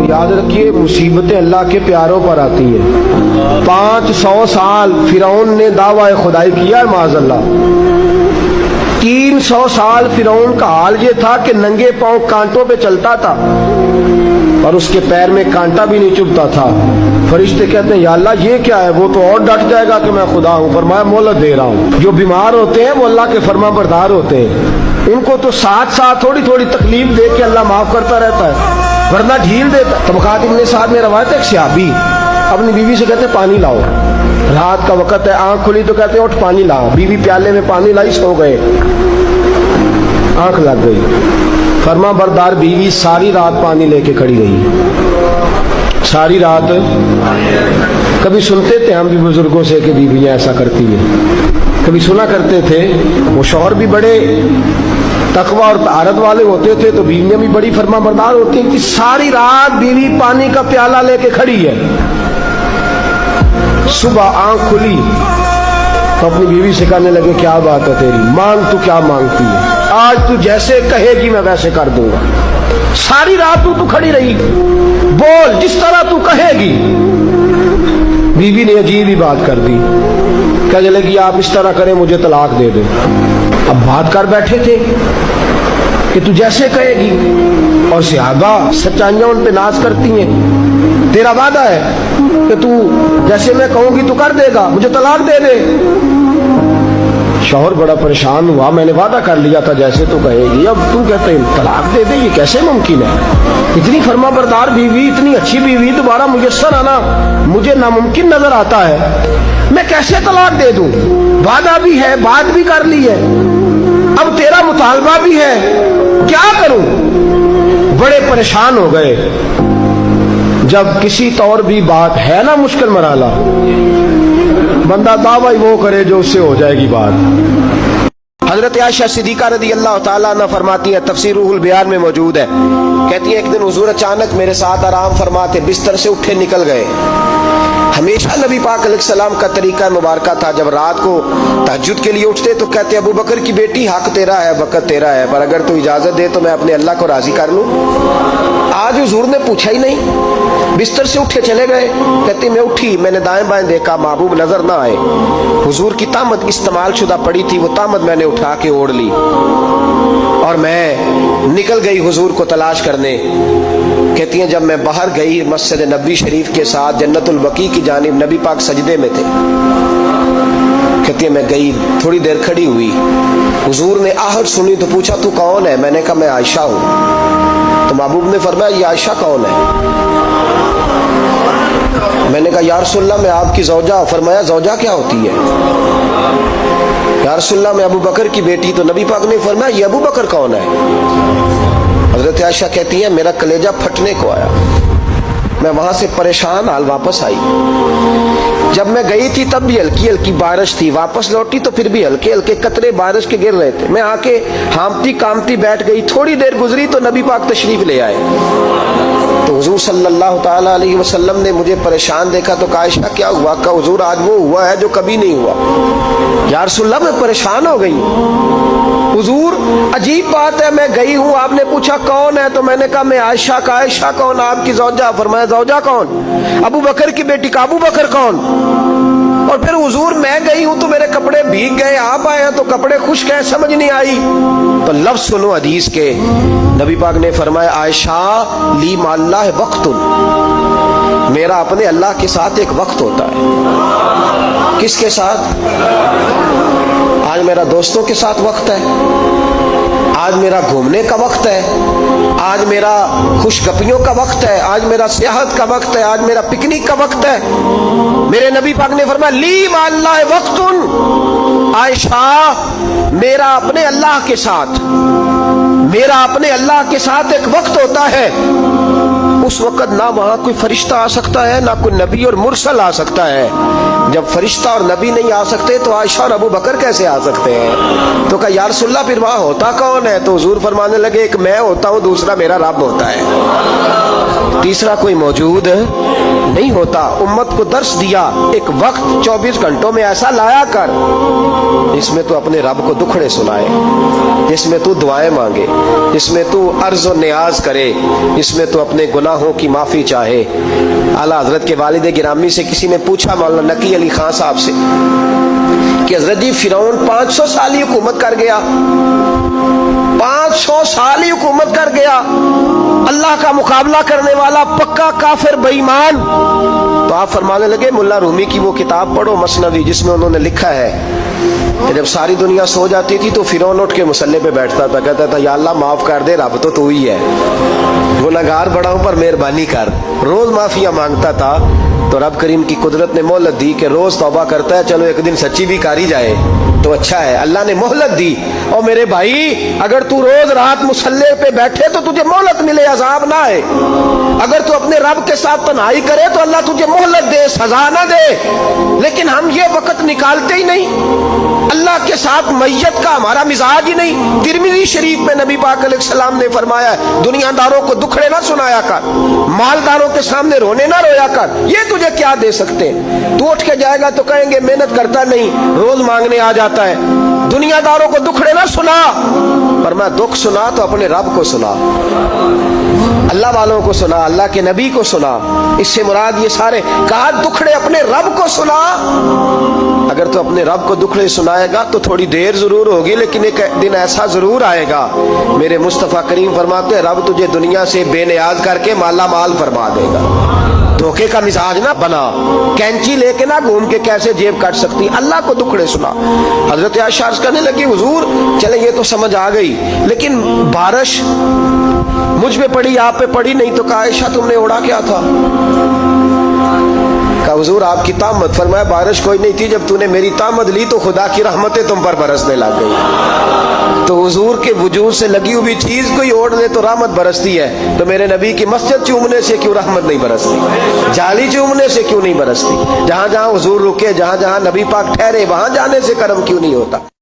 और याद रखिए मुसीबतें अल्लाह के प्यारों पर आती हैं। 500 साल फिरौन ने दावा खुदाई किया है माज़अल्लाह। 300 साल फिरौन का हाल ये था कि नंगे पांव कांटों पे चलता था और उसके पैर में कांटा भी नहीं चुभता था। फरिश्ते कहते हैं या अल्लाह ये क्या है? वो तो और डट जाएगा कि मैं खुदा हूँ। फरमाया मोहलत दे रहा हूँ। जो बीमार होते हैं वो अल्लाह के फरमाबरदार होते हैं, इनको तो साथ साथ थोड़ी थोड़ी तकलीफ दे के अल्लाह माफ करता रहता है, वरना ढील देता। तबकात इब्ने साद में रवायत है, एक सहाबी अपनी बीवी से कहते पानी लाओ, रात का वक्त है, आंख खुली तो कहते उठ पानी लाओ। बीवी प्याले में पानी लाई, सो गए, आंख लग गई। फरमा बरदार बीवी सारी रात पानी लेके खड़ी रही, सारी रात। कभी सुनते थे हम भी बुजुर्गों से कि बीवियां ऐसा करती हैं, कभी सुना करते थे। वो शौहर भी बड़े तकवा और तारत वाले होते थे तो बीवियां भी बड़ी फरमा बरदार होती हैं कि सारी रात बीवी पानी का प्याला लेके खड़ी है। सुबह आंख खुली तो अपनी बीवी से कहने लगे क्या बात है तेरी, मांग तू क्या मांगती है, आज तू जैसे कहेगी मैं वैसे कर दूंगा। सारी रात तू खड़ी रही, बोल जिस तरह तू कहेगी। बीवी ने अजीब ही बात कर दी, कहने लगी आप इस तरह करें मुझे तलाक दे दो। अब बात कर बैठे थे कि तू जैसे कहेगी, और सहाबा सच्चाइयां उन पे नाज करती हैं। तेरा वादा है कि तू जैसे मैं कहूंगी तू कर देगा, मुझे तलाक दे दे। शौहर बड़ा परेशान हुआ, मैंने वादा कर लिया था जैसे तू कहेगी, अब तू कहते हैं तलाक दे दे, ये कैसे मुमकिन है? इतनी फरमा बरदार बीवी, इतनी अच्छी बीवी दोबारा मुयस्सर आना मुझे नामुमकिन नजर आता है। मैं कैसे तलाक दे दूं? वादा भी है, बात भी कर ली है, अब तेरा मुतालबा भी है, क्या करूं? बड़े परेशान हो गए। जब किसी तौर भी बात है ना मुश्किल मराला, बंदा दावा ही वो करे जो उससे हो जाएगी बात। हजरत आयशा सिद्दीका रदी अल्लाह ताला अन्हा फरमाती है, तफसीर रूहुल बयान में मौजूद है, कहती है एक दिन हुजूर अचानक मेरे साथ आराम फरमाते बिस्तर से उठे निकल गए। हमेशा नबी पाक अलैहिस्सलाम का तरीका मुबारक था, जब रात को तहज्जुद के लिए उठते तो कहते अबू बकर की बेटी हक तेरा है, वक़्त तेरा है, पर अगर तू इजाजत दे तो मैं अपने अल्लाह को राजी कर लूं। आज हुजूर ने पूछा ही नहीं, बिस्तर से उठे चले गए। कहती मैं उठी, मैंने दाएं बाएं देखा, महबूब नजर ना आए। हुजूर की तामत इस्तेमाल शुदा पड़ी थी, वो तामत मैंने उठा के ओढ़ ली और मैं निकल गई हुजूर को तलाश करने। कहती हैं जब मैं बाहर गई मस्जिद नबी शरीफ के साथ जन्नतुल बकी की जानिब, नबी पाक सजदे में थे। कहती है मैं गई, थोड़ी देर खड़ी हुई, हुजूर ने आहट सुनी तो पूछा तू कौन है? मैंने कहा मैं आयशा हूं। तो महबूब ने फरमाया ये आयशा कौन है? मैंने कहा या रसूलल्लाह मैं आपकी ज़ौजा। फरमाया ज़ौजा क्या होती है? या रसूलल्लाह मैं अबू बकर की बेटी। तो नबी पाक ने फरमाया ये अबू बकर कौन है? हजरत आयशा कहती है मेरा कलेजा फटने को आया, मैं वहां से परेशान हाल वापस आई। जब मैं गई थी तब भी हल्की हल्की बारिश थी, वापस लौटी तो फिर भी हल्के हल्के कतरे बारिश के गिर रहे थे। मैं आके हामती कामती बैठ गई, थोड़ी देर गुजरी तो नबी पाक तशरीफ ले आए। तो हुजूर सल्लल्लाहु ताला अलैहि वसल्लम ने मुझे परेशान देखा तो कहा आयशा क्या हुआ? कहा हुजूर आज वो हुआ है जो कभी नहीं हुआ। या रसूलल्लाह मैं परेशान हो गई। हुजूर अजीब बात है, मैं गई हूँ, आपने पूछा कौन है तो मैंने कहा मैं आयशा का। आयशा कौन? आपकी ज़ौजा। फरमाया ज़ौजा कौन? अबू बकर की बेटी का। अबू बकर कौन? और फिर हुजूर मैं गई हूं तो मेरे कपड़े भीग गए, आप आए हैं तो कपड़े खुश्क हैं, समझ नहीं आई। तो लफ्ज सुनो हदीस के, नबी पाक ने फरमाया आयशा ली माल्लाह वक्तुन, मेरा अपने अल्लाह के साथ एक वक्त होता है। किसके साथ? आज मेरा दोस्तों के साथ वक्त है, आज मेरा घूमने का वक्त है, आज मेरा खुशगपियों का वक्त है, आज मेरा सियाहत का वक्त है, आज मेरा पिकनिक का वक्त है। मेरे नबी पाक ने फरमाया ली माल्लाह वक्तुन, आयशा मेरा अपने अल्लाह के साथ, मेरा अपने अल्लाह के साथ एक वक्त होता है। उस वक्त ना वहां कोई फरिश्ता आ सकता है, ना कोई नबी और मुरसल आ सकता है। जब फरिश्ता और नबी नहीं आ सकते तो आयशा और अबू बकर कैसे आ सकते हैं? तो कहा या रसूलल्लाह फिर वहां होता कौन है? तो हुजूर फरमाने लगे एक मैं होता हूं, दूसरा मेरा रब होता है, तीसरा कोई मौजूद نہیں ہوتا. امت کو درس دیا ایک وقت 24 گھنٹوں میں ایسا لایا کر جس میں تو اپنے رب کو دکھڑے سنائے, جس میں تو دعائیں مانگے, جس میں تو عرض و نیاز کرے, جس میں تو اپنے گناہوں کی معافی چاہے. اعلیٰ حضرت کے والد گرامی سے کسی نے پوچھا, مولانا نقی علی خان صاحب سے, کہ حضرت جی فرعون 500 سال ہی حکومت کر گیا, 500 سال ہی حکومت کر گیا, اللہ کا مقابلہ کرنے والا پکا کافر بے ایمان. تو آپ فرمانے لگے ملا رومی کی وہ کتاب پڑھو مثنوی, جس میں انہوں نے لکھا ہے کہ جب ساری دنیا سو جاتی تھی تو فرعون اٹھ کے مصلے پہ بیٹھتا تھا, کہتا تھا یا اللہ معاف کر دے, رب تو ہی ہے, گنہگار بڑا ہوں پر مہربانی کر. روز معافیاں مانگتا تھا تو رب کریم کی قدرت نے مہلت دی کہ روز توبہ کرتا ہے, چلو ایک دن سچی بھی کاری جائے تو اچھا ہے. اللہ نے مہلت دی. اور میرے بھائی اگر تو روز رات مصلے پہ بیٹھے تو تجھے مہلت ملے, عذاب نہ آئے. اگر تو اپنے رب کے ساتھ تنہائی کرے تو اللہ تجھے مہلت دے, سزا نہ دے. لیکن ہم یہ وقت نکالتے ہی نہیں. اللہ کے ساتھ میت کا ہمارا مزاج ہی نہیں. ترمذی شریف میں نبی پاک علیہ السلام نے فرمایا دنیا داروں کو دکھڑے نہ سنایا کر, مالداروں کے سامنے رونے نہ رویا کر. یہ تجھے کیا دے سکتے؟ تو اٹھ کے جائے گا تو کہیں گے محنت کرتا نہیں, روز مانگنے آ جاتا ہے. دنیا داروں کو دکھڑے نہ سنا, پر میں دکھ سنا تو اپنے رب کو سنا, اللہ والوں کو سنا, اللہ کے نبی کو سنا. اس سے مراد یہ سارے کہا دکھڑے اپنے رب کو سنا. اگر تو اپنے رب کو دکھڑے سنائے گا تو تھوڑی دیر ضرور ہوگی, لیکن ایک دن ایسا ضرور آئے گا. میرے مصطفیٰ کریم فرماتے ہیں رب تجھے دنیا سے بے نیاز کر کے مالا مال فرما دے گا. دھوکے کا مزاج نہ بنا, کینچی لے کے نہ گھوم کے کیسے جیب کاٹ سکتی, اللہ کو دکھڑے سنا. حضرت عائشہ عرض کرنے لگی حضور چلے یہ تو سمجھ آ گئی, لیکن بارش مجھ پہ پڑی آپ پہ پڑی نہیں, تو کہا عائشہ تم نے اڑا کیا تھا؟ کہا حضور آپ کی تامت. فرمایا بارش کوئی نہیں تھی, جب تو نے میری تامت لی تو خدا کی رحمتیں تم پر برسنے لگ گئی. تو حضور کے وجود سے لگی ہوئی چیز کوئی اوڑھ لے تو رحمت برستی ہے, تو میرے نبی کی مسجد چومنے سے کیوں رحمت نہیں برستی, جالی چومنے سے کیوں نہیں برستی, جہاں جہاں حضور رکے, جہاں جہاں نبی پاک ٹھہرے وہاں جانے سے کرم کیوں نہیں ہوتا.